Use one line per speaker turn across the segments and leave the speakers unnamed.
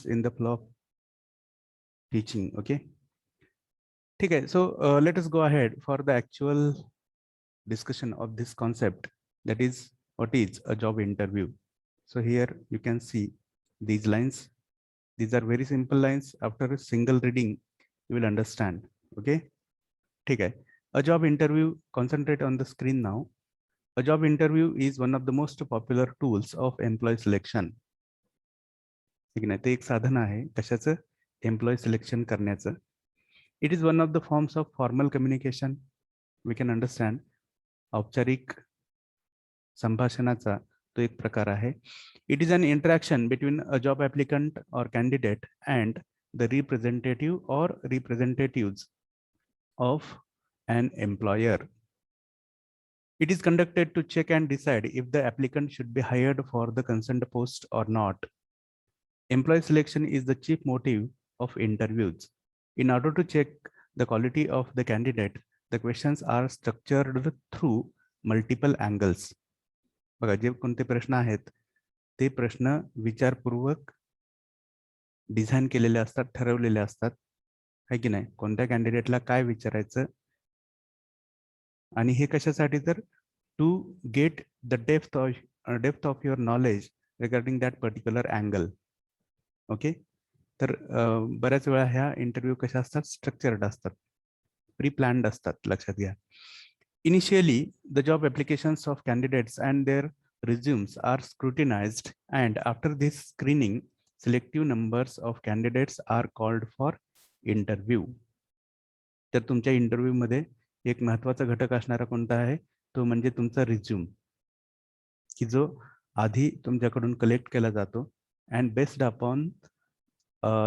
in the flow of teaching. Okay. Okay. So let us go ahead for the actual discussion of this concept. That is, what is a job interview? So here you can see these lines. These are very simple lines. After a single reading, you will understand. Okay. Okay. A job interview. Concentrate on the screen now. A job interview is one of the most popular tools of employee selection. ठीक आहे ना, ते एक साधन आहे कशाचं, employ selection करण्याचं. It is one of the forms of formal communication. We can understand. औपचारिक संभाषणाचा तो एक प्रकार आहे. It is an interaction between a job applicant or candidate and the representative or representatives of an employer. It is conducted to check and decide if the applicant should be hired for the concerned post or not. Employee selection is the chief motive of interviews. In order to check the quality of the candidate, the questions are structured through multiple angles. बघा, जे कोणते प्रश्न आहेत ते प्रश्न विचारपूर्वक design केलेले असतात, ठरवलेले असतात, है की नाही. कोणत्या कॅन्डिडेटला काय विचारायचं आणि हे कशासाठी, तर to get the depth of your knowledge regarding that particular angle. Okay. तर बऱ्याच वेळा ह्या इंटरव्ह्यू कशा असतात, स्ट्रक्चर्ड असतात, प्री प्लॅन्ड असतात. लक्षात घ्या. Initially the job applications of candidates and their resumes are scrutinized, and after this screening, selective numbers of candidates are called for interview. तर तुमच्या इंटरव्ह्यू मध्ये एक महत्वाचा घटक असणारा कोणता आहे, तो म्हणजे तुमचा रिझ्यूम, की जो आधी तुमच्याकडून कलेक्ट केला जातो. And based upon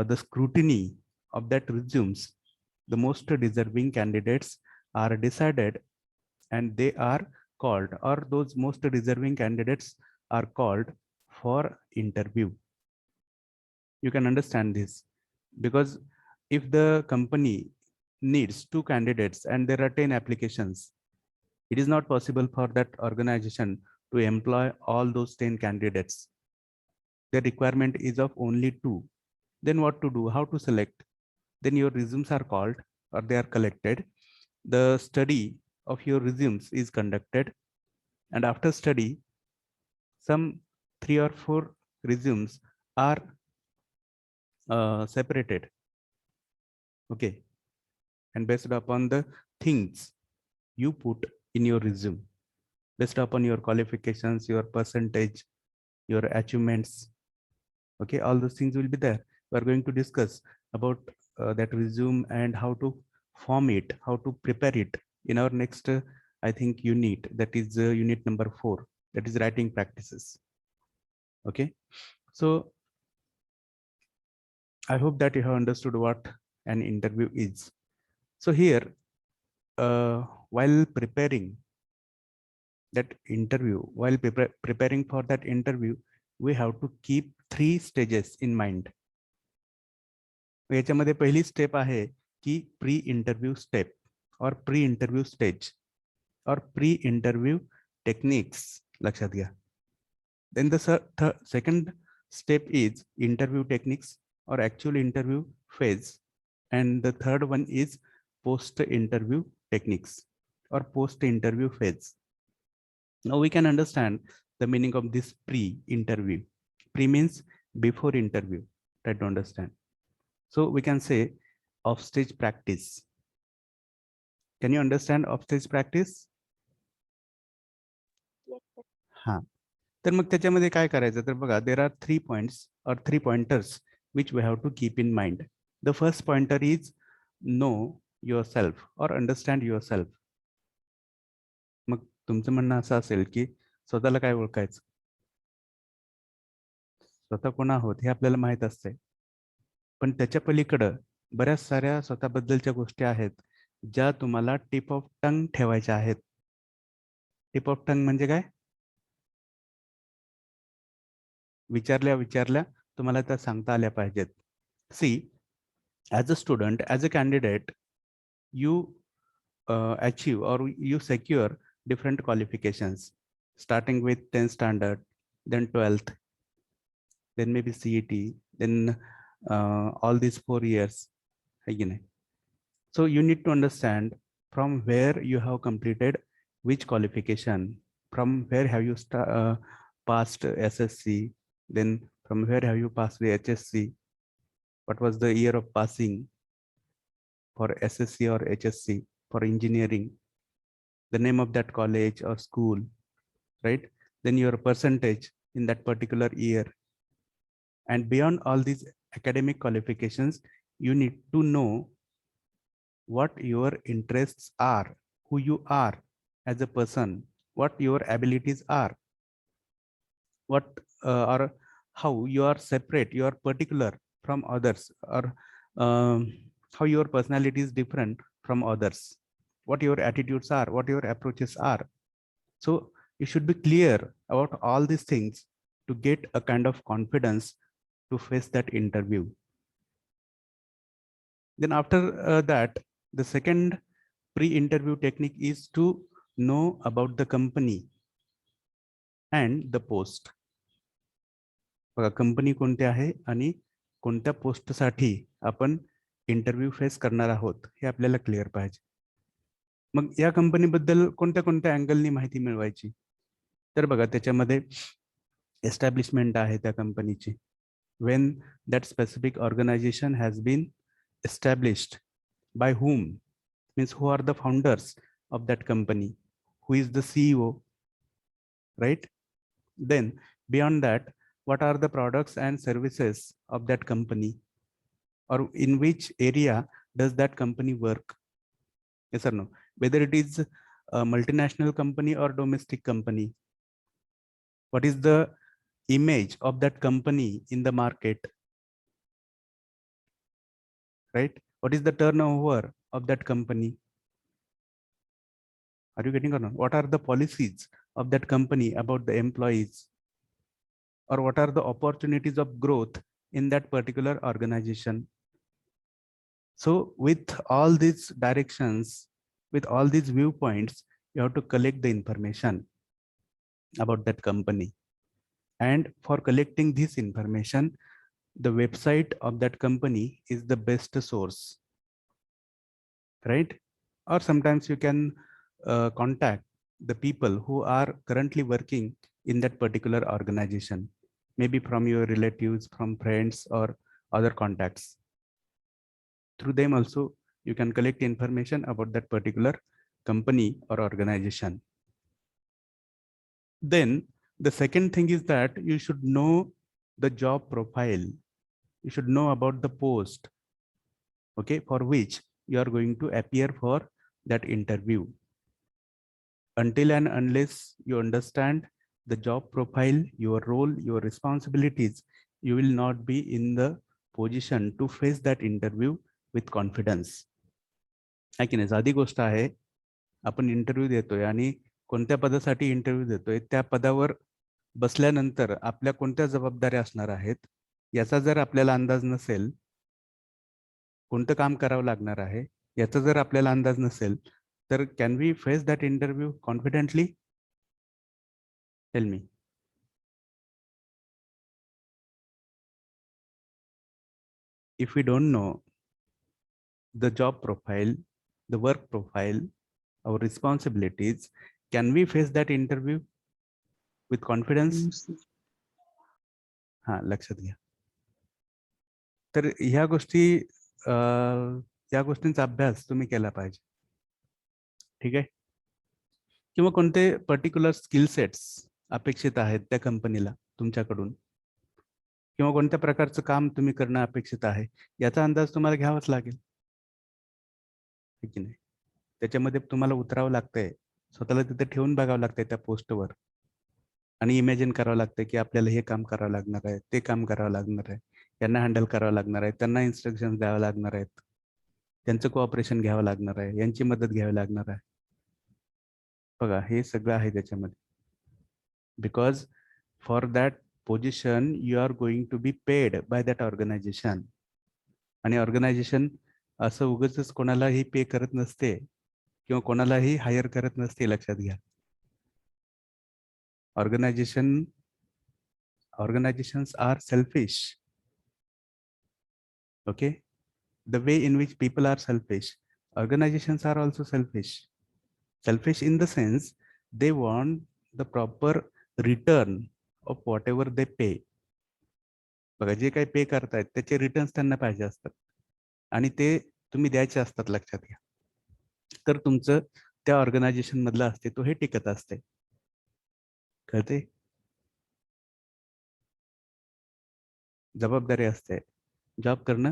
the scrutiny of that resumes, the most deserving candidates are decided and they are called, or those most deserving candidates are called for interview. You can understand this because if the company needs 2 candidates and there are 10 applications, it is not possible for that organization to employ all those 10 candidates. The requirement is of only 2. Then what to do, how to select? Then your resumes are called or they are collected. The study of your resumes is conducted, and after study some 3 or 4 resumes are separated. Okay. And based upon the things you put in your resume, based upon your qualifications, your percentage, your achievements, okay, all those things will be there. We are going to discuss about that resume and how to form it, how to prepare it in our next I think unit, that is unit number 4, that is writing practices. Okay. So I hope that you have understood what an interview is. So here while preparing that interview, while preparing for that interview, we have to keep 3 stages in mind. याच्यामध्ये पहिली step आहे की pre interview step or pre interview stage or pre interview techniques. लक्षात घ्या. Then the second step is interview techniques or actual interview phase, and the third one is post interview techniques or post interview phase. Now we can understand the meaning of this pre interview. Pre means before interview. Try to understand. So we can say offstage practice. Can you understand offstage practice?
Yes, sir.
हा. तर मग त्याच्यामध्ये काय करायचं, तर बघा, there are 3 points or 3 pointers which we have to keep in mind. The first pointer is know yourself or understand yourself. मग तुमचं म्हणणं असं असेल की स्वतःला काय ओळखायचं, स्वतः कोण आहोत हे आपल्याला माहित असते, पण त्याच्या पलीकडं बऱ्याच साऱ्या स्वतःबद्दलच्या गोष्टी आहेत ज्या तुम्हाला टिप ऑफ टंग ठेवायच्या आहेत. टिप ऑफ टंग म्हणजे काय, विचारल्या तुम्हाला त्या सांगता आल्या पाहिजेत. See, as a student, as a candidate, you achieve or you secure different qualifications, starting with 10th standard, then 12th, then maybe CET, then all these 4 years again. So you need to understand from where you have completed which qualification, from where have you passed SSC, then from where have you passed the HSC, what was the year of passing for SSC or HSC for engineering, the name of that college or school, right? Then your percentage in that particular year. And beyond all these academic qualifications, you need to know what your interests are, who you are as a person, what your abilities are, what or how you are separate, you are particular from others, or how your personality is different from others, what your attitudes are, what your approaches are. So you should be clear about all these things to get a kind of confidence to face that interview. Then after that, the second pre-interview technique is to know about the company and the post. बघा company कोणती आहे आणि कोणत्या पोस्टसाठी आपण interview face करणार आहोत हे आपल्याला क्लिअर पाहिजे. मग या कंपनीबद्दल कोणत्या कोणत्या अँगलनी माहिती मिळवायची, तर बघा त्याच्यामध्ये एस्टॅब्लिशमेंट आहे त्या कंपनीची, when that specific organization has been established, by whom, means who are the founders of that company, who is the CEO, right? Then beyond that, what are the products and services of that company, or in which area does that company work? Yes or no? Whether it is a multinational company or domestic company, what is the image of that company in the market, right? What is the turnover of that company? Are you getting or not? What are the policies of that company about the employees, or what are the opportunities of growth in that particular organization? So with all these directions, with all these viewpoints, you have to collect the information about that company. And for collecting this information, the website of that company is the best source, right? Or sometimes you can contact the people who are currently working in that particular organization, maybe from your relatives, from friends, or other contacts. Through them also, you can collect information about that particular company or organization. Then the second thing is that you should know the job profile. You should know about the post, okay, for which you are going to appear for that interview. Until and unless you understand the job profile, your role, your responsibilities, you will not be in the position to face that interview with confidence. है की नाही? साधी गोष्ट आहे, आपण interview देतोय आणि कोणत्या पदासाठी इंटरव्ह्यू देतोय, त्या पदावर बसल्यानंतर आपल्या कोणत्या जबाबदाऱ्या असणार आहेत याचा जर आपल्याला अंदाज नसेल, कोणतं काम करावं लागणार आहे याचा जर आपल्याला अंदाज नसेल, तर can we face that interview confidently? Tell me. If we don't know the job profile, the work profile, our responsibilities, can we face that interview with confidence? हा, लक्षात घ्या. तर ह्या गोष्टी या गोष्टींचा अभ्यास तुम्ही केला पाहिजे, ठीक आहे? किंवा कोणते पर्टिक्युलर स्किल सेट्स अपेक्षित आहेत त्या कंपनीला तुमच्याकडून, किंवा कोणत्या प्रकारचं काम तुम्ही करणं अपेक्षित आहे याचा अंदाज तुम्हाला घ्यावाच लागेल, की नाही? त्याच्यामध्ये तुम्हाला उतरावं लागतंय, स्वतःला तिथे ठेवून बघावं लागतंय त्या पोस्टवर, आणि इमॅजिन करावं लागतंय की आपल्याला हे काम करावं लागणार आहे, ते काम करावं लागणार आहे, यांना हँडल करावं लागणार आहे, त्यांना इन्स्ट्रक्शन द्यावं लागणार आहेत, त्यांचं कोऑपरेशन घ्यावं लागणार आहे, यांची मदत घ्यावी लागणार आहे. बघा हे सगळं आहे त्याच्यामध्ये. Because for that position you are going to be paid by that organisation. आणि ऑर्गनायझेशन असं उगाचच कोणालाही पे करत नसते किंवा कोणालाही हायर करत नसते, लक्षात घ्या. Organisations are selfish. Okay, the way in which people are selfish, organizations are also selfish. Selfish in the sense they want the proper return of whatever they pay. बघा, जे काही पे करतायत त्याचे रिटर्न्स त्यांना पाहिजे असतात आणि ते तुम्ही द्यायचे असतात, लक्षात घ्या. तर तुमचं त्या ऑर्गनायझेशन मधलं अस्तित्व हे टिकत असते. कळते? जबाबदारी असते, जॉब करणं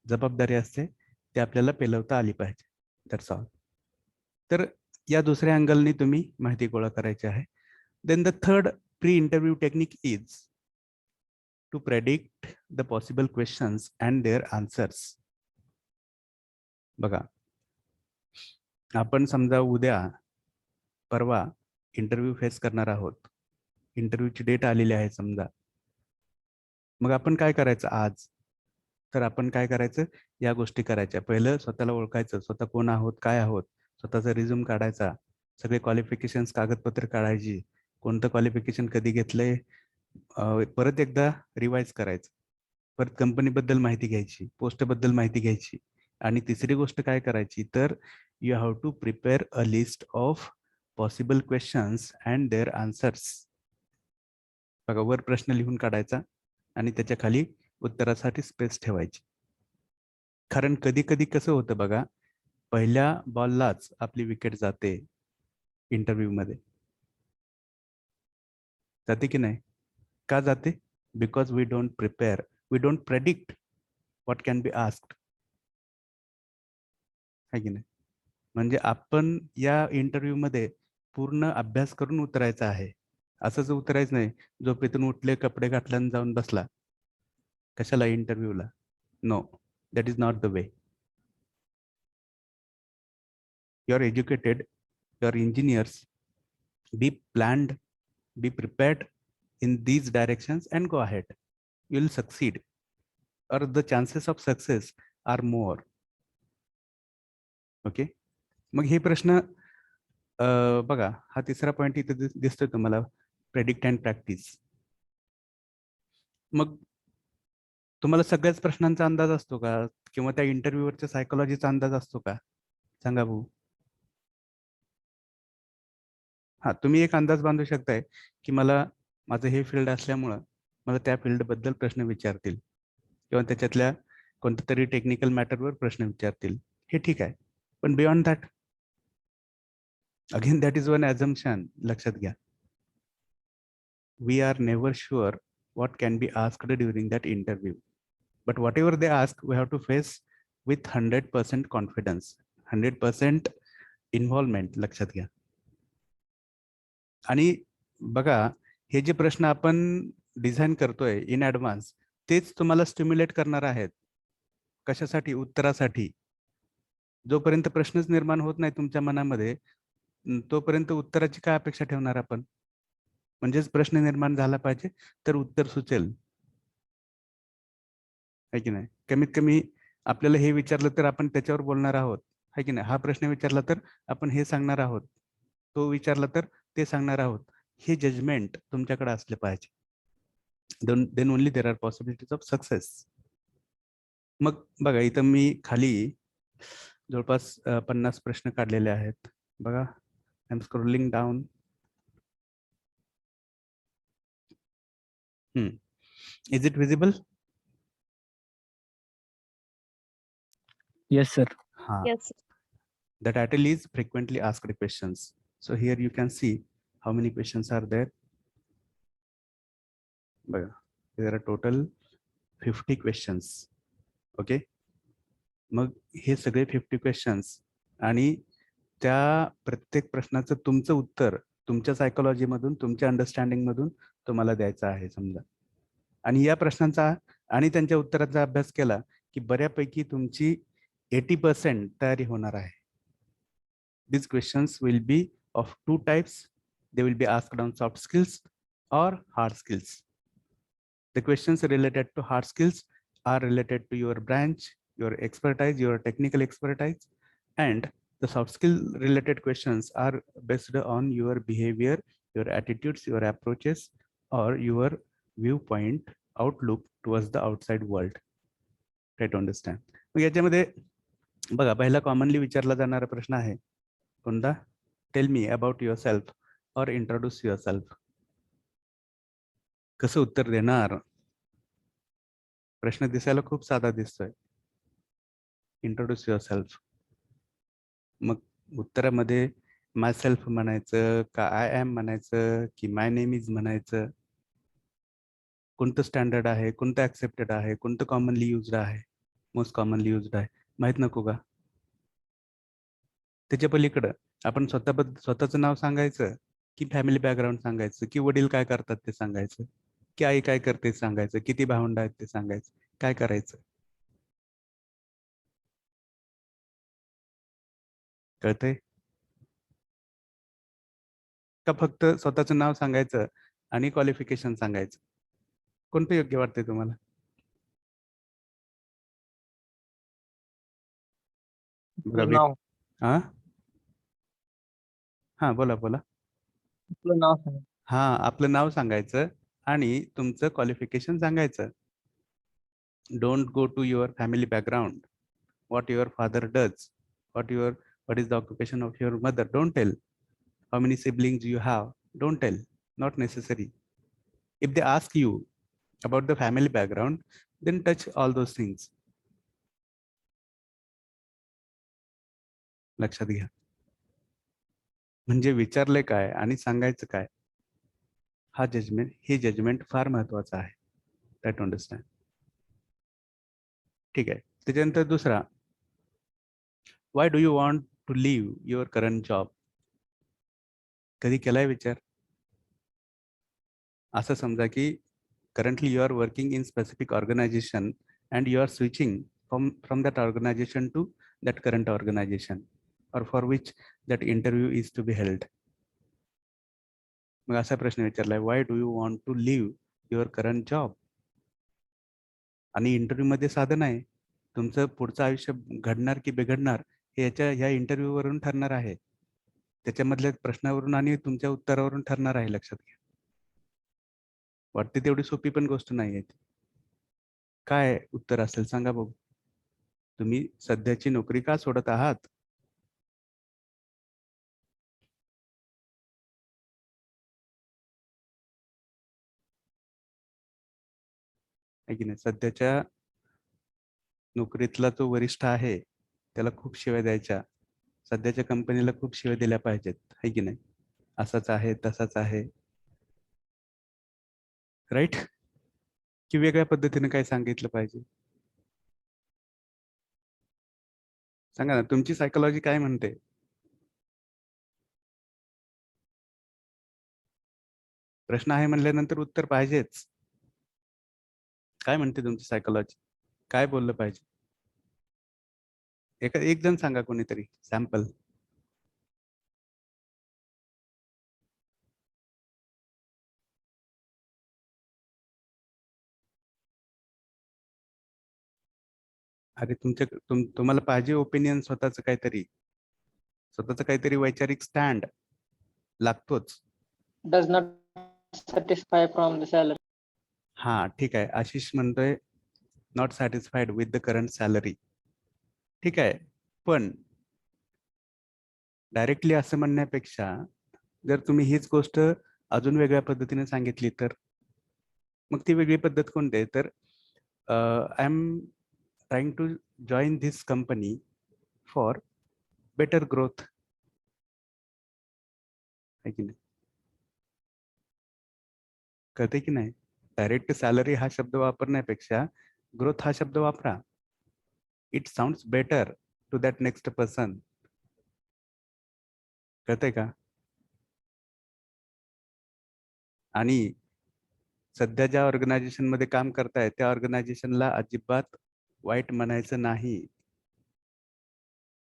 जबाबदारी असते, ते आपल्याला पेलवता आली पाहिजे. That's all. तर या दुसऱ्या अँगलनी तुम्ही माहिती गोळा करायची आहे. Then the third pre interview technique is to predict the possible questions and their answers. बघा, आपण समजा उद्या परवा इंटरव्ह्यू फेस करणार आहोत, इंटरव्ह्यूची डेट आलेली आहे समजा. मग आपण काय करायचं आज? तर आपण काय करायचं, या गोष्टी करायच्या. पहिलं स्वतःला ओळखायचं, स्वतः कोण आहोत, काय आहोत, स्वतःचा रिझ्यूम काढायचा, सगळे क्वालिफिकेशन्स कागदपत्र काढायची, कोणतं क्वालिफिकेशन कधी घेतलंय परत एकदा रिवाइज करायचं, परत कंपनीबद्दल माहिती घ्यायची, पोस्टबद्दल माहिती घ्यायची. आणि तिसरी गोष्ट काय करायची, तर you have to prepare a list of possible questions and their answers. बघा, वर प्रश्न लिहून काढायचा आणि त्याच्या खाली उत्तरासाठी स्पेस ठेवायची. कारण कधी कधी कसं होतं बघा, पहिल्या बॉललाच आपली विकेट जाते इंटरव्ह्यू मध्ये. जाते की नाही? का जाते? Because we don't prepare, we don't predict what can be asked. आहे की नाही? म्हणजे आपण या इंटरव्ह्यू मध्ये पूर्ण अभ्यास करून उतरायचा आहे. असंच उतरायचं नाही झोपेतून उठले, कपडे घातले आणि जाऊन बसला. कशाला? इंटरव्ह्यूला. No, that is not the way. You are educated, you are engineers, be planned, be prepared in these directions and go ahead. You will succeed, or the chances of success are more. Okay, मग हे प्रश्न बघा, हा तिसरा point इथे दिसतोय तुम्हाला, predict and practice. मग तुम्हाला सगळ्याच प्रश्नांचा अंदाज असतो का, किंवा त्या इंटरव्ह्यूवरच्या सायकोलॉजीचा अंदाज असतो का? सांगा भाऊ. हा, तुम्ही एक अंदाज बांधू शकताय की मला माझं हे फील्ड असल्यामुळं मला त्या फील्ड बद्दल प्रश्न विचारतील, किंवा त्याच्यातल्या कोणत्या तरी टेक्निकल मॅटरवर प्रश्न विचारतील. हे ठीक आहे, पण beyond that, again that is one assumption. लक्षात घ्या, we are never sure what can be asked during that interview, but whatever they ask we have to face with 100% confidence, 100% involvement. लक्षात घ्या. आणि बघा, हे जे प्रश्न आपण डिझाईन करतोय इन ॲडव्हान्स, तेच तुम्हाला स्टिम्युलेट करणार आहेत. कशासाठी? उत्तरासाठी. जोपर्यंत प्रश्नच निर्माण होत नाही तुमच्या मनामध्ये, तोपर्यंत उत्तराची काय अपेक्षा ठेवणार आपण? म्हणजेच प्रश्न निर्माण झाला पाहिजे तर उत्तर सुचेल, आहे की नाही? कमीत कमी आपल्याला हे विचारलं तर आपण त्याच्यावर बोलणार आहोत, आहे की नाही? हा प्रश्न विचारला तर आपण हे सांगणार आहोत, तो विचारला तर ते सांगणार आहोत. हे जजमेंट तुमच्याकडे असले पाहिजे. Then only there are possibilities of success. मग बघा, इथं मी खाली जवळपास 50 प्रश्न काढलेले आहेत. बघा, I am scrolling down. Is it visible?
Yes, sir.
हाँ.
Yes.
The title is frequently asked questions. So here you can see how many questions are there. बघा, there are total 50 questions. Okay. मग हे सगळे 50 questions, आणि त्या प्रत्येक प्रश्नाचं तुमचं उत्तर तुमच्या सायकोलॉजी मधून, तुमच्या अंडरस्टँडिंग मधून तुम्हाला द्यायचं आहे समजा. आणि या प्रश्नांचा आणि त्यांच्या उत्तराचा अभ्यास केला की बऱ्यापैकी तुमची 80% तयारी होणार आहे. These questions will be of two types. They will be asked on soft skills or hard skills. The questions related to hard skills are related to your branch, your expertise, your technical expertise, and the soft skill related questions are based on your behavior, your attitudes, your approaches, or your viewpoint, outlook towards the outside world. Try to understand. मग याच्यामध्ये बघा, पहिला commonly विचारला जाणारा प्रश्न आहे कोणता? Tell me about your self और इंट्रोड्यूस युअर सेल्फ. कसं उत्तर देणार? प्रश्न दिसायला खूप साधा दिसतोय, इंट्रोड्यूस युअर सेल्फ. मग उत्तरामध्ये माय सेल्फ म्हणायचं का आय एम म्हणायचं की माय नेम इज म्हणायचं? कोणतं स्टँडर्ड आहे, कोणतं ऍक्सेप्टेड आहे, कोणतं कॉमनली युज्ड आहे, मोस्ट कॉमनली युज्ड आहे, माहित नको का? त्याच्या पलीकडं आपण स्वतःचं नाव सांगायचं की फॅमिली बॅकग्राऊंड सांगायचं, की वडील काय करतात ते सांगायचं, की आई काय करते सांगायचं, किती भावंड आहेत ते सांगायचं, काय करायचं? कळतंय का? फक्त स्वतःचं नाव सांगायचं आणि क्वालिफिकेशन सांगायचं? कोणतं योग्य वाटतंय तुम्हाला? बघा,
आपलं नाव
हा हा बोला बोला.
आपलं नाव सांगा.
हा, आपलं नाव सांगायचं आणि तुमचं क्वालिफिकेशन सांगायचं. Don't go to your family background, what your father does, what is the occupation of your mother. Don't tell. How many siblings you have. Don't tell. Not necessary. If they ask you about the family background, then touch all those things. लक्षात घ्या. म्हणजे विचारले काय आणि सांगायचं काय, हे judgement फार महत्वाचं आहे. Try to understand. ठीक आहे. त्याच्यानंतर दुसरा, why do you want to leave your current job? कधी केलाय विचार? असं समजा की currently you are working in specific organization and you are switching from that organization to that current organization, or for which that interview is to be held. मग असा प्रश्न विचारलाय, why do you want to leave your current job? आणि interview मध्ये साधं नाही, तुमचं पुढचं आयुष्य घडणार की बिघडणार हे ह्या इंटरव्ह्यू वरून ठरणार आहे, त्याच्यामधल्या प्रश्नावरून आणि तुमच्या उत्तरावरून ठरणार आहे. लक्षात घ्या. वाटते तेवढी सोपी पण गोष्ट नाही आहे. काय उत्तर असेल सांगा बघू. तुम्ही सध्याची नोकरी का सोडत आहात? आहे की नाही? सध्याच्या नोकरीतला जो वरिष्ठ आहे त्याला खूप शिव्या द्यायच्या, सध्याच्या कंपनीला खूप शिव्या दिल्या पाहिजेत, आहे की नाही? असाच आहे तसाच आहे, राईट? की वेगळ्या पद्धतीने काय सांगितलं पाहिजे? सांगा ना, तुमची सायकोलॉजी काय म्हणते? प्रश्न आहे म्हणल्यानंतर उत्तर पाहिजेच. काय म्हणते तुमची सायकोलॉजी? काय बोललं पाहिजे? एक जण सांगा, कोणीतरी सॅम्पल. अरे तुम्हाला पाहिजे ओपिनियन, स्वतःच काहीतरी वैचारिक स्टँड लागतोच.
Does not satisfy from the salary.
हा, ठीक आहे. आशिष म्हणतोय not satisfied with the current salary. ठीक आहे, पण डायरेक्टली असं म्हणण्यापेक्षा जर तुम्ही हीच गोष्ट अजून वेगळ्या पद्धतीने सांगितली तर, मग ती वेगळी पद्धत कोणती आहे? तर I am trying to join this company for better growth, आहे की नाही? कळते की नाही? डायरेक्ट सॅलरी हा शब्द वापरण्यापेक्षा ग्रोथ हा शब्द वापरा. It sounds better to that next person. कळतंय का? आणि सध्या ज्या ऑर्गनायझेशन मध्ये काम करताय त्या ऑर्गनायझेशनला अजिबात वाईट म्हणायचं नाही,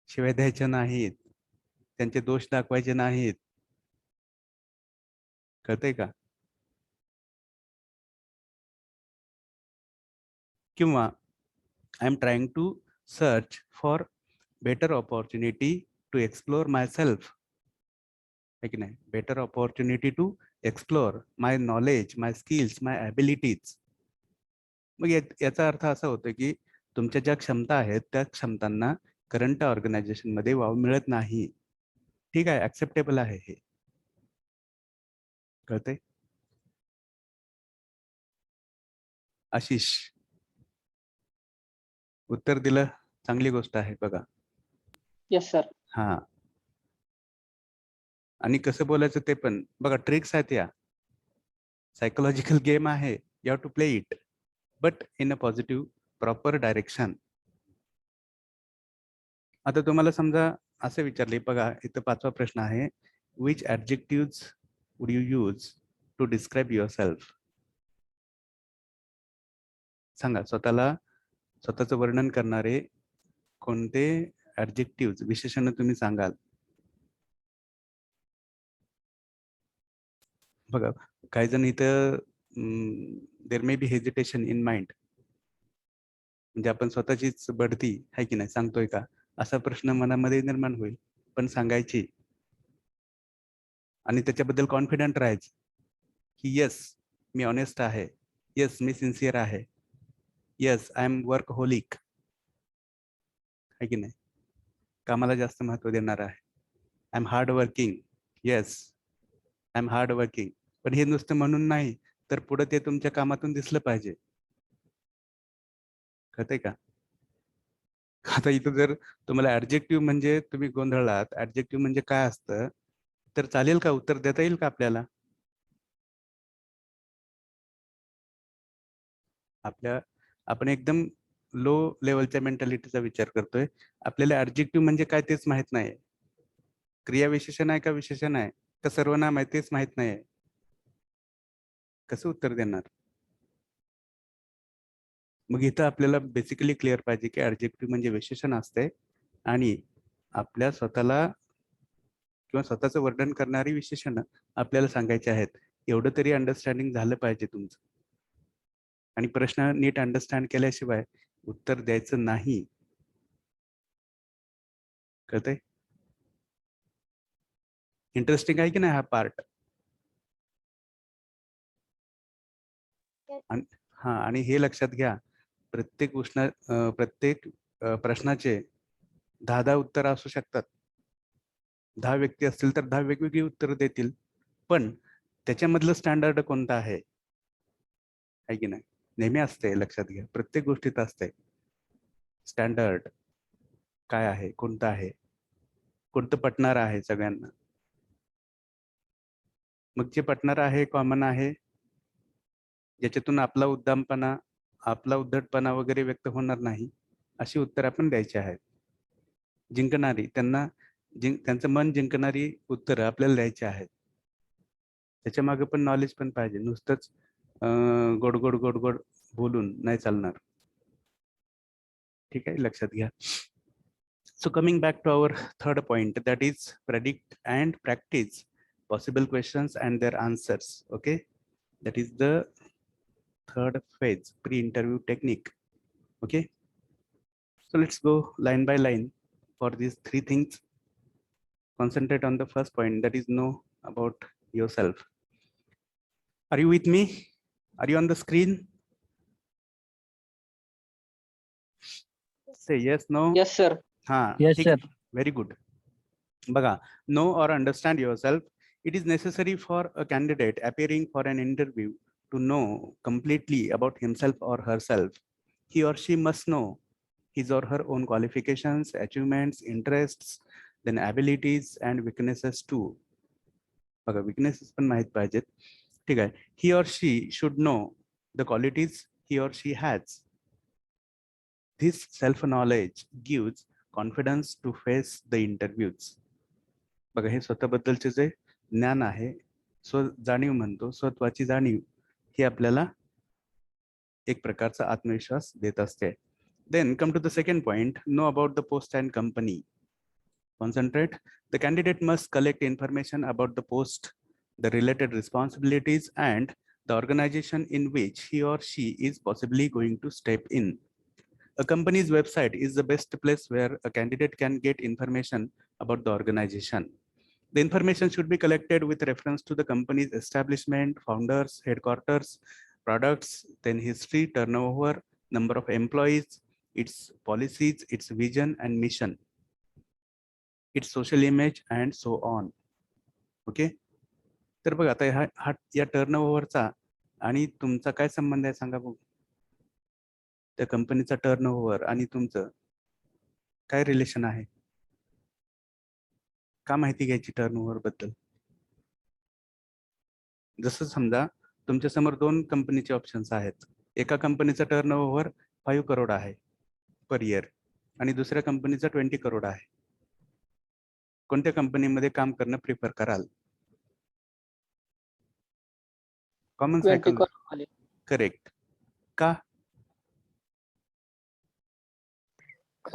शिवाय द्यायच्या नाहीत, त्यांचे दोष दाखवायचे नाहीत. कळतंय का? किंवा I am trying to search for better opportunity to explore myself, है की नाही? Better opportunity to explore my knowledge, my skills, my abilities. मग याचा अर्थ असा होतो की तुमच्या ज्या क्षमता आहेत त्या क्षमतांना करंट ऑर्गनायझेशन मध्ये वाव मिळत नाही. ठीक आहे, ऍक्सेप्टेबल आहे हे. कळते? आशिष उत्तर दिलं, चांगली गोष्ट आहे बघा.
Yes, sir.
हा, आणि कसं बोलायचं ते पण बघा, ट्रिक्स आहेत या. सायकोलॉजिकल गेम आहे, you have to play it but in a positive proper direction. आता तुम्हाला समजा असे विचारले बघा, इथं 5वा प्रश्न आहे, which adjectives would you use to describe yourself. सांगा, स्वतःचं वर्णन करणारे कोणते ऍडजेक्टिव्हज, विशेषण तुम्ही सांगाल. बघा, काही जण इथं there may be hesitation in mind, म्हणजे आपण स्वतःचीच बढती आहे की नाही सांगतोय का, असा प्रश्न मनामध्ये निर्माण होईल. पण सांगायची आणि त्याच्याबद्दल कॉन्फिडंट राहायचं की येस मी ऑनेस्ट आहे, येस मी सिन्सिअर आहे, येस आय एम वर्कहोलिक, आहे की नाही, कामाला जास्त महत्व देणार आहे. I am hard working, yes I am hard working. पण हे नुसतं म्हणून नाही, तर पुढे ते तुमच्या कामातून दिसलं पाहिजे. कळतंय का? आता इथं जर तुम्हाला ऍडजेक्टिव्ह म्हणजे तुम्ही गोंधळात, ऍडजेक्टिव्ह म्हणजे काय असतं, तर चालेल का, उत्तर देता येईल का आपल्याला? आपण एकदम लो लेवलच्या मेंटॅलिटीचा विचार करतोय. आपल्याला ऍडजेक्टिव्ह म्हणजे काय तेच माहित नाही. क्रिया विशेषण आहे का विशेषण आहे का सर्वनाम आहे तेच माहित नाही. कसं उत्तर देणार? मग इथं आपल्याला बेसिकली क्लिअर पाहिजे की ऍडजेक्टिव्ह म्हणजे विशेषण असते आणि आपल्या स्वतःला किंवा स्वतःचं वर्णन करणारी विशेषण आपल्याला सांगायचे आहेत. एवढं तरी अंडरस्टँडिंग झालं पाहिजे तुमचं. आणि प्रश्न नीट अंडरस्टँड केल्याशिवाय उत्तर द्यायचं नाही. कळतंय? इंटरेस्टिंग आहे की नाही हा पार्ट? हा, आणि हे लक्षात घ्या, प्रत्येक प्रश्नाचे 10 उत्तर असू शकतात. 10 व्यक्ती असतील तर 10 वेगवेगळी उत्तर देतील, पण त्याच्यामधलं स्टँडर्ड कोणतं आहे की नाही नेहमी असते. लक्षात घ्या, प्रत्येक गोष्टीत असते स्टँडर्ड. काय आहे, कोणतं आहे, कोणतं पटणार आहे सगळ्यांना. मग जे पटणार आहे, कॉमन आहे, ज्याच्यातून आपला उद्धटपणा वगैरे व्यक्त होणार नाही, अशी उत्तर आपण द्यायची आहेत. जिंकणारी, त्यांचं मन जिंकणारी उत्तर आपल्याला द्यायची आहेत. त्याच्या मागे पण नॉलेज पण पाहिजे, नुसतंच गोड गोड गोड गोड बोलून नाही चालणार. ठीक आहे, लक्षात घ्या. So coming back to our third point, that is predict and practice possible questions and their answers. Okay, that is the third phase, pre-interview technique. Okay, so let's go line by line for these 3 things. Concentrate on the first point, that is know about yourself. Are you with me? Are you on the screen? Say yes, no.
Yes, sir.
Ha,
Yes, sir.
Very good. Baga, know or understand yourself. It is necessary for a candidate appearing for an interview to know completely about himself or herself. He or she must know his or her own qualifications, achievements, interests, then abilities and weaknesses too. Baga, weaknesses पण माहित पाहिजेत. ठीक आहे. He or she should know the qualities he or she has. This self-knowledge gives confidence to face the interviews. बघा, हे स्वतःबद्दलचे जे ज्ञान आहे, जाणीव म्हणतो, स्वत्वाची जाणीव, ही आपल्याला एक प्रकारचा आत्मविश्वास देत असते. Then come to the second point, know about the post and company. Concentrate. The candidate must collect information about the post, the related responsibilities, and the organization in which he or she is possibly going to step in. A company's website is the best place where a candidate can get information about the organization. The information should be collected with reference to the company's establishment, founders, headquarters, products, then history, turnover, number of employees, its policies, its vision and mission, its social image and so on. Okay, तर बघा आता या टर्नओव्हरचा आणि तुमचा काय संबंध आहे सांगा बघू. त्या कंपनीचा टर्नओव्हर आणि तुमचं काय रिलेशन आहे? का माहिती घ्यायची टर्नओव्हर बद्दल? जसं समजा तुमच्या समोर 2 कंपनीचे ऑप्शन्स आहेत. एका कंपनीचा टर्नओव्हर 5 करोड आहे पर इयर आणि दुसऱ्या कंपनीचा 20 करोड आहे. कोणत्या कंपनीमध्ये काम करणं प्रिफर कराल? Common
20
cycle.
crore वाली.
करेक्ट. का?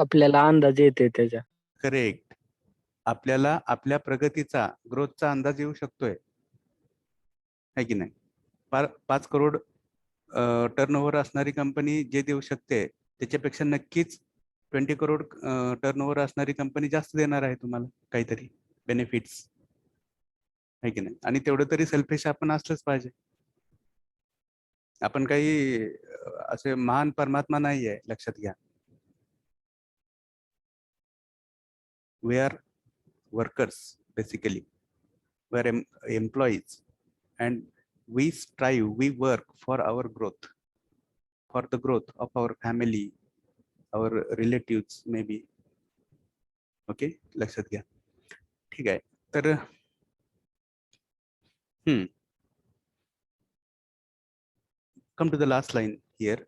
आपल्याला अंदाज येते त्याच्या.
करेक्ट. आपल्याला आपल्या प्रगतीचा, ग्रोथचा अंदाज येऊ शकतोय, है की नाही? 5 करोड टर्नओव्हर असणारी कंपनी जे देऊ शकते त्याच्यापेक्षा नक्कीच 20 करोड टर्नओव्हर असणारी कंपनी जास्त देणार आहे तुम्हाला काहीतरी बेनिफिट्स, है की नाही? आणि तेवढं तरी सेल्फिश आपण असलंच पाहिजे. आपण काही असे महान परमात्मा नाही आहे, लक्षात घ्या. We are workers basically. We are employees and we strive, we work for our growth, for the growth of our family, our relatives maybe. Okay, लक्षात घ्या. ठीक आहे. तर come to the last line here.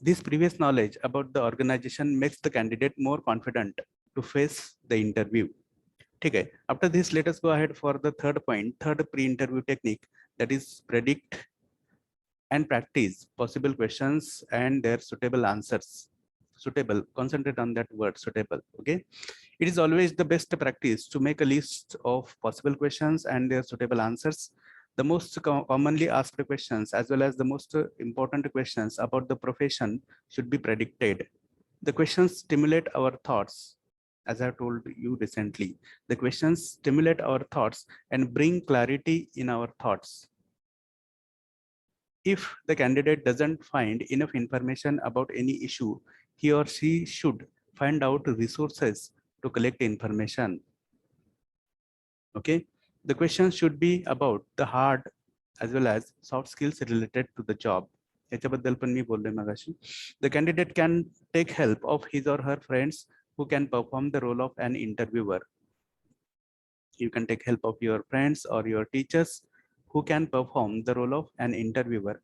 This previous knowledge about the organization makes the candidate more confident to face the interview. ठीक है. After this, let us go ahead for the third point, third pre-interview technique, that is predict and practice possible questions and their suitable answers. Suitable, concentrate on that word, suitable. Okay. It is always the best practice to make a list of possible questions and their suitable answers. The most commonly asked questions as well as the most important questions about the profession should be predicted. The questions stimulate our thoughts. As I told you recently, the questions stimulate our thoughts and bring clarity in our thoughts. If the candidate doesn't find enough information about any issue, he or she should find out resources to collect information. Okay, the questions should be about the hard as well as soft skills related to the job. याच्याबद्दल पण मी बोललोय मगाशी. The candidate can take help of his or her friends who can perform the role of an interviewer. You can take help of your friends or your teachers who can perform the role of an interviewer.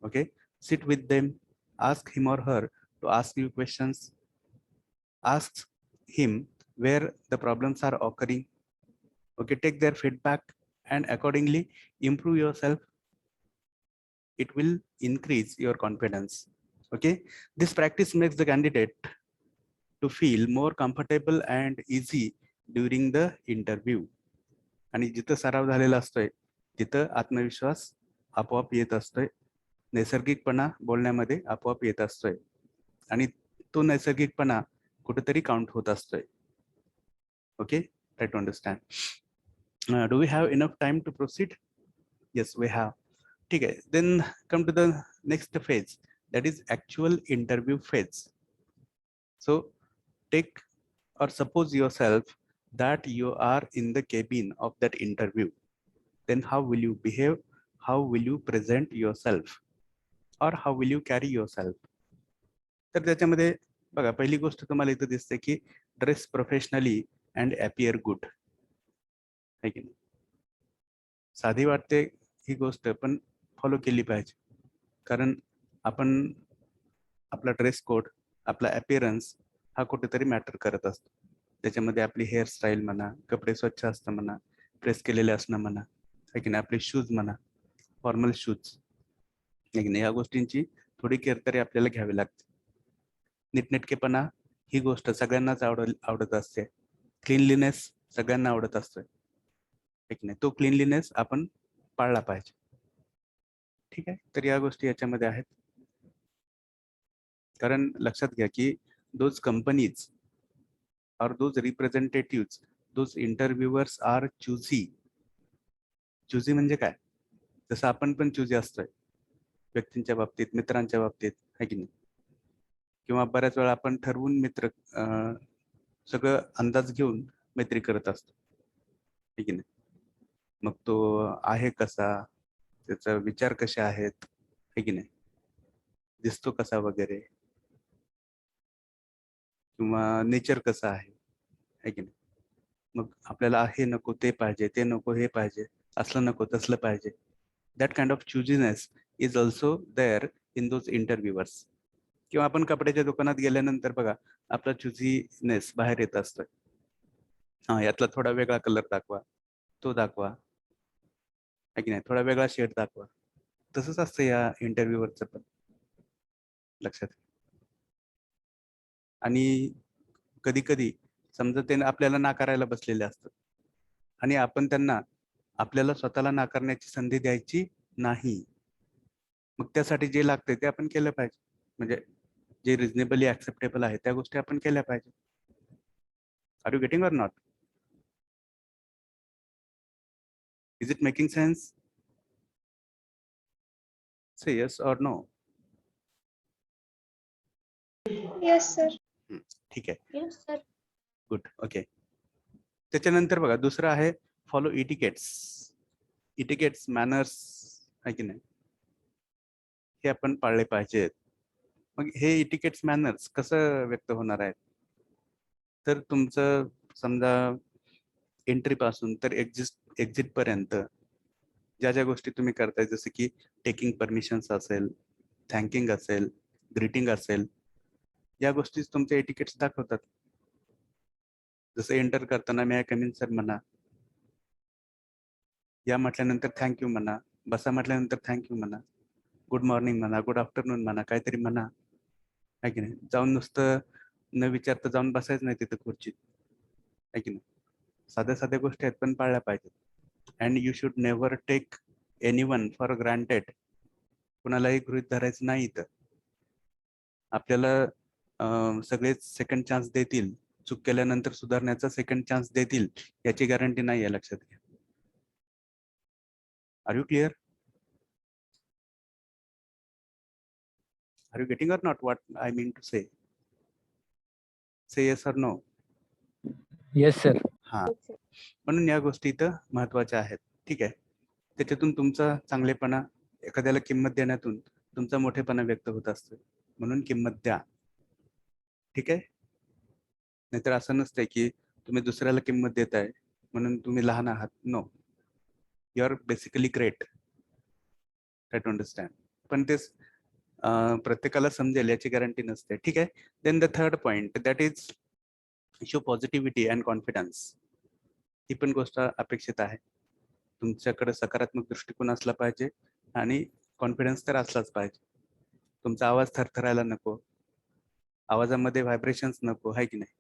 Okay, sit with them, ask him or her to ask you questions, ask him where the problems are occurring. Okay, take their feedback and accordingly improve yourself. It will increase your confidence. Okay, this practice makes the candidate to feel more comfortable and easy during the interview. आणि जिथं सराव झालेला असतोय तिथं आत्मविश्वास आपोआप येत असतोय, नैसर्गिकपणा बोलण्यामध्ये आपोआप येत असतोय आणि तो नैसर्गिकपणा कुठेतरी काउंट होत असतोय. Okay, try to understand. Do we have enough time to proceed? Yes, we have. ठीक आहे. Then come to the next phase, that is actual interview phase. So take or suppose yourself that you are in the cabin of that interview. Then how will you behave? How will you present yourself? Or how will you carry yourself? तर त्याच्यामध्ये बघा, पहिली गोष्ट तुम्हाला इथं दिसते की dress professionally and appear good, है की नाही? साधी वाटते ही गोष्ट, पण फॉलो केली पाहिजे. कारण आपण आपला ड्रेस कोड, आपला अपिअरन्स हा कुठेतरी मॅटर करत असतो. त्याच्यामध्ये आपली हेअरस्टाईल म्हणा, कपडे स्वच्छ असणं म्हणा, प्रेस केलेले असणं म्हणा, है की नाही? आपले शूज म्हणा, फॉर्मल शूज, है की नाही? या गोष्टींची थोडी केअर तरी आपल्याला घ्यावी लागते. नीटनेटकेपणा ही गोष्ट सगळ्यांनाच आवडत असते. क्लीनलीनेस सगळ्यांना आवडत असतोय, है की नाही? तो क्लीनलीनेस आपण पाळला पाहिजे. ठीक आहे, तर या गोष्टी याच्यामध्ये आहेत. कारण लक्षात घ्या की दोज कंपनीज और दोज रिप्रेझेंटेटिव्ह, दोज इंटरव्ह्युअर्स आर चुझी. चुझी म्हणजे काय? जसं आपण पण चुझी असतोय व्यक्तींच्या बाबतीत, मित्रांच्या बाबतीत, है की नाही? किंवा बऱ्याच वेळा आपण ठरवून मित्र सगळं अंदाज घेऊन मैत्री करत असतो, ठीक आहे ना. मग तो आहे कसा, त्याचा विचार कसे आहेत, है की नाही, दिसतो कसा वगैरे, किंवा नेचर कसं आहे, है की नाही. मग आपल्याला हे नको ते पाहिजे, ते नको हे पाहिजे, असलं नको तसलं पाहिजे. That kind of choosiness is also there in those interviewers. किंवा आपण कपड्याच्या दुकानात गेल्यानंतर बघा, आपला चुझीनेस बाहेर येत असतं. हा, यातला थोडा वेगळा कलर दाखवा, तो दाखवा, है की नाही, थोडा वेगळा शेड दाखवा. तसंच असतं या इंटरव्ह्यूवरचं पण, लक्षात. आणि कधी कधी समजा ते आपल्याला नाकारायला बसलेले असतात आणि आपण त्यांना आपल्याला स्वतःला नाकारण्याची संधी द्यायची नाही. मग त्यासाठी जे लागते ते आपण केलं पाहिजे, म्हणजे जे रिझनेबली ऍक्सेप्टेबल आहे त्या गोष्टी आपण केल्या पाहिजे. Are you getting or not? Is it making sense? Say yes or no.
Yes, sir.
ठीक आहे,
Yes, sir.
Good, okay. त्याच्यानंतर बघा, दुसरं आहे फॉलो इटिकेट्स. इटिकेट्स, मॅनर्स, आहे की नाही, हे आपण पाळले पाहिजेत. मग हे इटिकेट्स, मॅनर्स कसं व्यक्त होणार आहे? तर तुमचं समजा एंट्री पासून तर एक्झिट पर्यंत ज्या ज्या गोष्टी तुम्ही करताय, जसं की टेकिंग परमिशन्स असेल, थँकिंग असेल, ग्रीटिंग असेल, या गोष्टी तुमचे एटिकेट्स दाखवतात. जसं एंटर करताना मी आय कम इन सर म्हणा, या म्हटल्यानंतर थँक्यू म्हणा, बसा म्हटल्यानंतर थँक्यू म्हणा, गुड मॉर्निंग म्हणा, गुड आफ्टरनून म्हणा, काहीतरी म्हणा, आहे की नाही. जाऊन नुसतं न विचारता जाऊन बसायचं नाही तिथं खुर्चीत, आहे की नाही. साध्या साध्या गोष्टी आहेत पण पाळल्या पाहिजेत. And you should never take anyone for granted. कुणालाही गृहीत धरायचं नाही. इथं आपल्याला सगळेच सेकंड चान्स देतील, चूक केल्यानंतर सुधारण्याचा सेकंड चान्स देतील याची गॅरंटी नाही आहे, लक्षात घ्या. Are you clear? Are you getting or not what I mean to say? Say yes or no?
Yes sir.
हा, म्हणून या गोष्टी इथं महत्वाच्या आहेत, ठीक आहे. त्याच्यातून तुमचा चांगलेपणा, एखाद्याला किंमत देण्यातून तुमचा मोठेपणा व्यक्त होत असतो, म्हणून किंमत द्या, ठीक आहे. नाहीतर असं नसतंय की तुम्ही दुसऱ्याला किंमत देताय म्हणून तुम्ही लहान आहात. No, you are basically great. Try to understand. पण तेच प्रत्येकाला समजेल याची गॅरंटी नसते, ठीक आहे. Then the third point, that is show positivity and confidence. ही पण गोष्ट अपेक्षित आहे. तुमच्याकडे सकारात्मक दृष्टिकोन असला पाहिजे आणि कॉन्फिडन्स तर असलाच पाहिजे. तुमचा आवाज थरथरायला नको, आवाजामध्ये व्हायब्रेशन्स नको, आहे की नाही.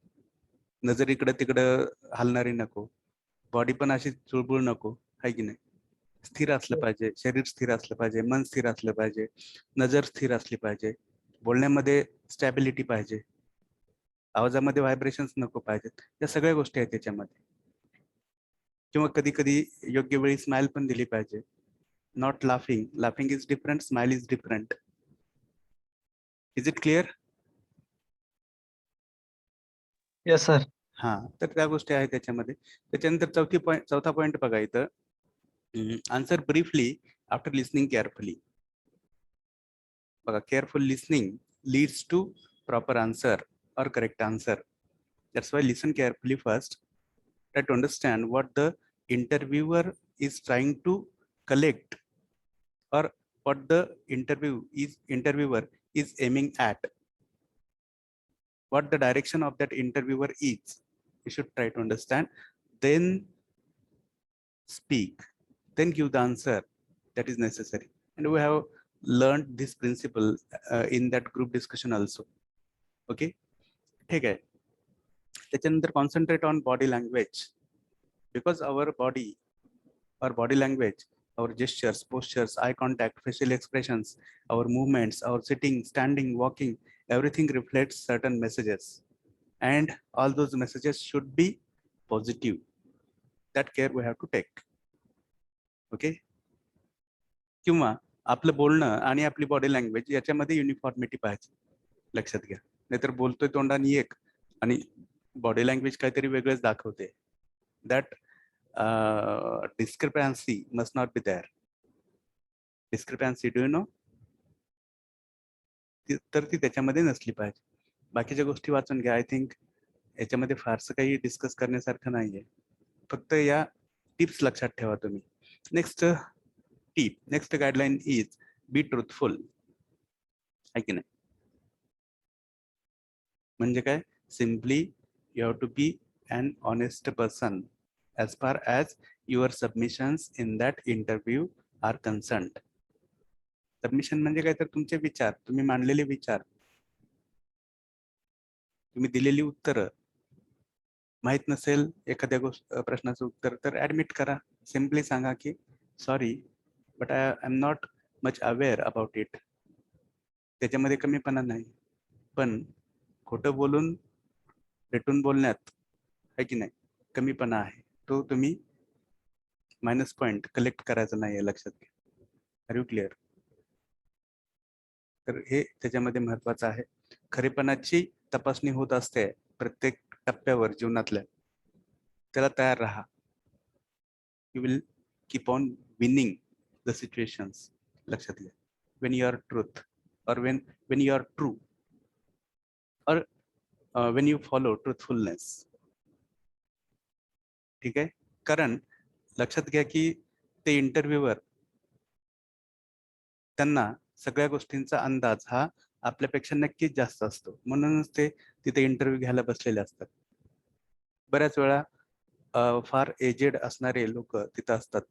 नजर इकडं तिकडं हलणारी नको, बॉडी पण अशी चुळबुळ नको, आहे की नाही. स्थिर असलं पाहिजे, शरीर स्थिर असलं पाहिजे, मन स्थिर असलं पाहिजे, नजर स्थिर असली पाहिजे, बोलण्यामध्ये स्टॅबिलिटी पाहिजे, आवाजामध्ये व्हायब्रेशन्स नको पाहिजेत. या सगळ्या गोष्टी आहेत त्याच्यामध्ये. किंवा कधी कधी योग्य वेळी स्माइल पण दिली पाहिजे. Not laughing. Laughing is different, smile is different. Is it clear?
Yes sir.
हा, तर त्या गोष्टी आहेत त्याच्यामध्ये. त्याच्यानंतर चौथा पॉइंट बघा इथं, answer briefly after listening carefully. बघा, careful listening leads to proper answer or correct answer. That's why listen carefully first. Try to understand what the interviewer is trying to collect or what the interviewer is aiming at. What the direction of that interviewer is. You should try to understand. Then speak. Then give the answer that is necessary. And we have learned this principle in that group discussion also. Okay. ठीक आहे. त्याच्यानंतर concentrate on body language, because our body language, our gestures, postures, eye contact, facial expressions, our movements, our sitting, standing, walking, everything reflects certain messages, and all those messages should be positive. That care we have to take. Okay. किंवा आपलं बोलणं आणि आपली body language याच्यामध्ये uniformity पाहिजे, लक्षात घ्या. नाहीतर बोलतोय तोंडाने एक आणि बॉडी लँग्वेज काहीतरी वेगळंच दाखवते. That discrepancy must not be there. Discrepancy do you know? तर ती त्याच्यामध्ये नसली पाहिजे. बाकीच्या गोष्टी वाचून घ्या. आय थिंक याच्यामध्ये फारसं काही डिस्कस करण्यासारखं नाहीये. फक्त या टिप्स लक्षात ठेवा तुम्ही. Next tip, next guideline is be truthful. आहे की नाही? म्हणजे काय? Simply you have to be an honest person as far as your submissions in that interview are concerned. Submission म्हणजे काय? तर तुमचे विचार, तुम्ही मांडलेले विचार, तुम्ही दिलेली उत्तरं. माहित नसेल एखाद्या प्रश्नाचं उत्तर तर ऍडमिट करा. सिम्पली सांगा की sorry but I am not much aware about it. त्याच्यामध्ये कमीपणा नाही, पण खोटं बोलून रेटून बोलण्यात आहे की नाही कमीपणा आहे. तो तुम्ही मायनस पॉइंट कलेक्ट करायचा नाही, लक्षात घ्या. Are you clear? तर हे त्याच्यामध्ये महत्वाचं आहे. खरेपणाची तपासणी होत असते प्रत्येक टप्प्यावर जीवनातल्या. त्याला तयार राहा. You will keep on winning the situations. लक्षात घ्या. when you are truth or when you are true or when you follow truthfulness. ठीक आहे. कारण लक्षात घ्या की ते इंटरव्ह्यूवर त्यांना सगळ्या गोष्टींचा अंदाज हा आपल्यापेक्षा नक्कीच जास्त असतो. म्हणूनच ते तिथे इंटरव्ह्यू घ्यायला बसलेले असतात. बऱ्याच वेळा फार एजेड असणारे लोक तिथं असतात,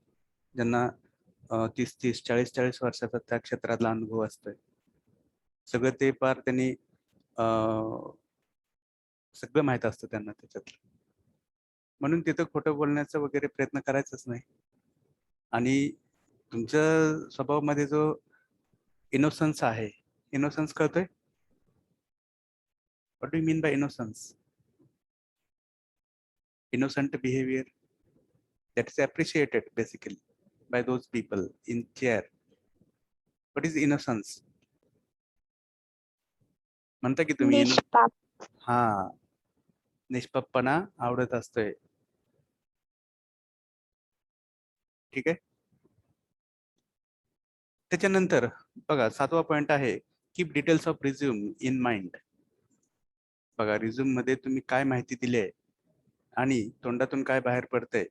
ज्यांना 30-30, 40-40 वर्षाचा त्या क्षेत्रातला अनुभव असतोय. सगळं ते फार त्यांनी सगळं माहित असतं त्यांना त्याच्यातलं. म्हणून तिथं खोटं बोलण्याचा वगैरे प्रयत्न करायचाच नाही. आणि तुमच्या स्वभावामध्ये जो इनोसन्स आहे, इनोसन्स कळतोय? What do you mean by innocence? Innocent behavior that is appreciated basically by those people in chair. What is innocence? म्हणता की तुम्ही
निष्पाप.
हा, निष्पापपणा आवडत असतोय. ठीक आहे. त्याच्यानंतर बघा 7वा पॉइंट आहे, keep details of resume in mind. बघा रिझ्यूम मध्ये तुम्ही काय माहिती दिली आहे आणि तोंडातून काय बाहेर पडतंय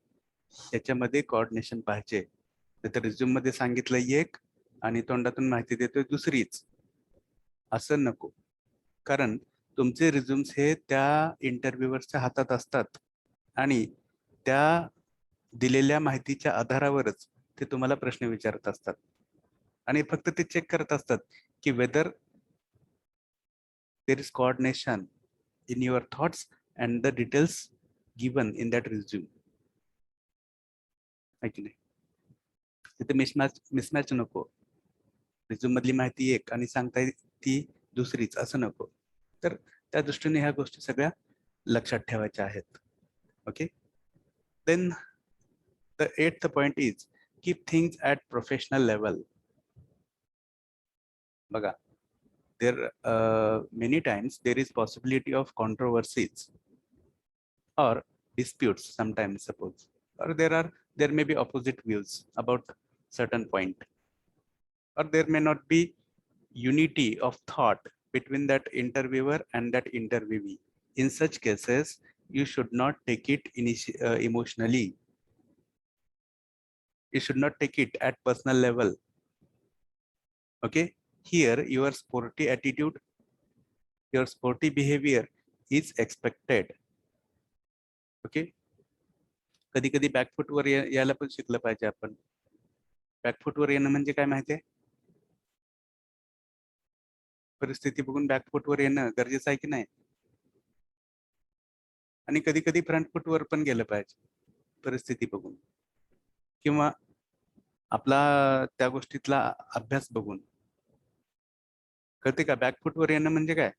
त्याच्यामध्ये कोऑर्डिनेशन पाहिजे. तर रिझ्यूम मध्ये सांगितलं एक आणि तोंडातून माहिती देतोय दुसरीच, असं नको. कारण तुमचे रिझ्यूम्स हे त्या इंटरव्ह्यूअरच्या हातात असतात आणि त्या दिलेल्या माहितीच्या आधारावरच ते तुम्हाला प्रश्न विचारत असतात आणि फक्त ते चेक करत असतात की whether there is coordination in your thoughts and the details given in that resume. नाही, तिथे मिसमॅच नको. रिझ्यूम मधली माहिती एक आणि सांगताय ती दुसरीच, असं नको. तर त्या दृष्टीने ह्या गोष्टी सगळ्या लक्षात ठेवायच्या आहेत. Okay. Then the 8th point is keep things at professional level. बघा, there many times there is possibility of controversies or disputes sometimes, suppose, or there may be opposite views about certain point, or there may not be unity of thought between that interviewer and that interviewee. In such cases you should not take it emotionally. You should not take it at personal level. Okay. Here your sporty attitude, your sporty behavior is expected. Okay. कधी कधी बॅकफुटवर यायला पण शिकलं पाहिजे आपण. बॅकफुटवर येणं म्हणजे काय माहितीये? परिस्थिती बघून बॅकफुटवर येणं गरजेचं आहे की नाही? आणि कधी कधी फ्रंटफुटवर पण गेलं पाहिजे परिस्थिती बघून, किंवा आपला त्या गोष्टीतला अभ्यास बघून. कळते का? बॅकफुटवर येणं म्हणजे काय?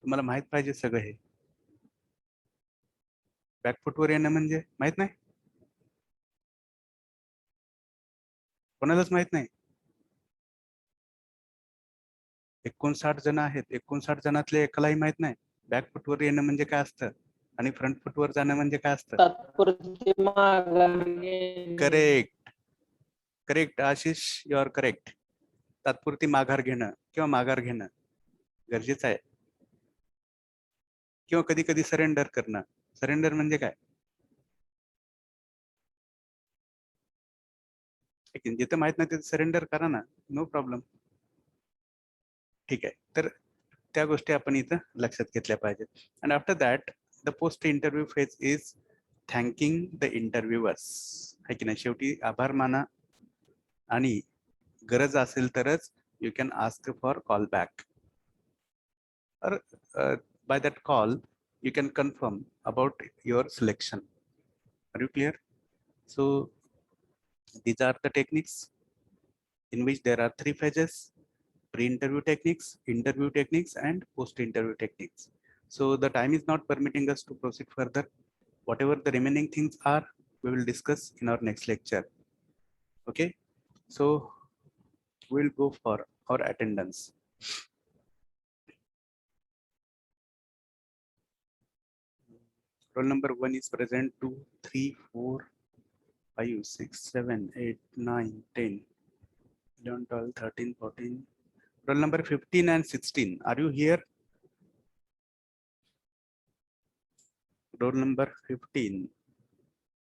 तुम्हाला माहित पाहिजे सगळं हे. बॅकफुटवर येणं म्हणजे माहित नाही? कोणालाच माहित नाही? 59 जण आहेत. 59 जणातले एकालाही माहित नाही बॅक फुटवर येणं म्हणजे काय असतं आणि फ्रंट फुटवर जाणं म्हणजे काय असतं.
तात्पुरती माघार घेणे.
Correct, correct Ashish, you are correct. तात्पुरती माघार घेणं किंवा माघार घेणं गरजेचं आहे. किंवा कधी कधी सरेंडर करणं. सरेंडर म्हणजे काय? जिथं माहित नाही तिथे सरेंडर करा ना, नो प्रॉब्लेम. ठीक आहे, तर त्या गोष्टी आपण इथं लक्षात घेतल्या पाहिजेत. And after that the post interview phase is thanking the interviewers. आहे की नाही? शेवटी आभार माना आणि गरज असेल तरच you can ask for call back. or by that call you can confirm about your selection. Are you clear? So these are the techniques in which there are 3 phases: pre-interview techniques, interview techniques, and post-interview techniques. So the time is not permitting us to proceed further. Whatever the remaining things are, we will discuss in our next lecture. Okay, so we'll go for our attendance. Roll number 1 is present. 2, 3, 4, 5, 6, 7, 8, 9, 10, 11, 12, 13, 14. Roll number 15 and 16. Are you here? Roll number 15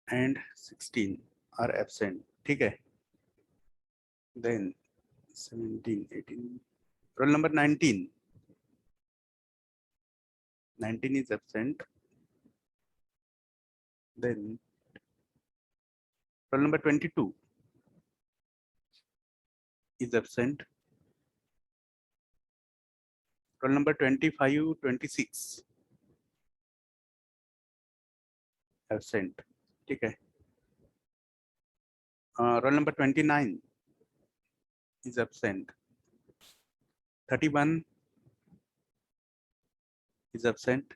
and 16 are absent. ठीक है. Then 17, 18. Roll number 19. 19 is absent. Then roll number 22 is absent. Roll number 25, 26 absent. ठीक है. Roll number 29 is absent. 31 is absent.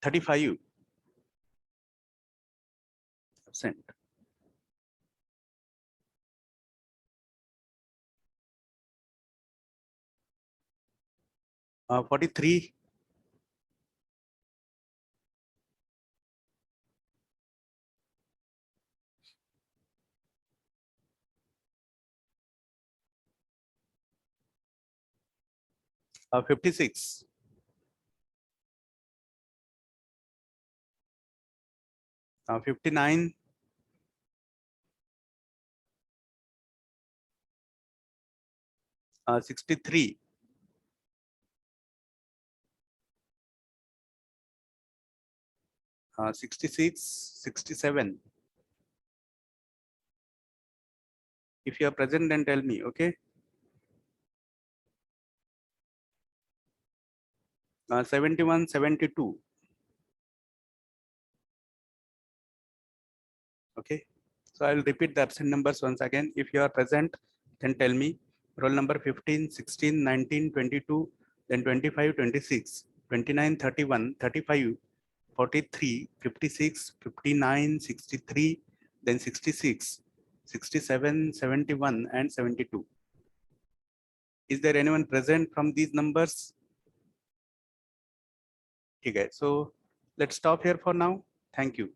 35 absent. 43 56 59 63 66 67. If you are present, then tell me. Okay. 71 72. Okay, so I will repeat the absent numbers once again. If you are present, then tell me. Roll number 15, 16, 19, 22, then 25, 26, 29, 31, 35, 43, 56, 59, 63, then 66, 67, 71, and 72. Is there anyone present from these numbers? Okay, so let's stop here for now. Thank you.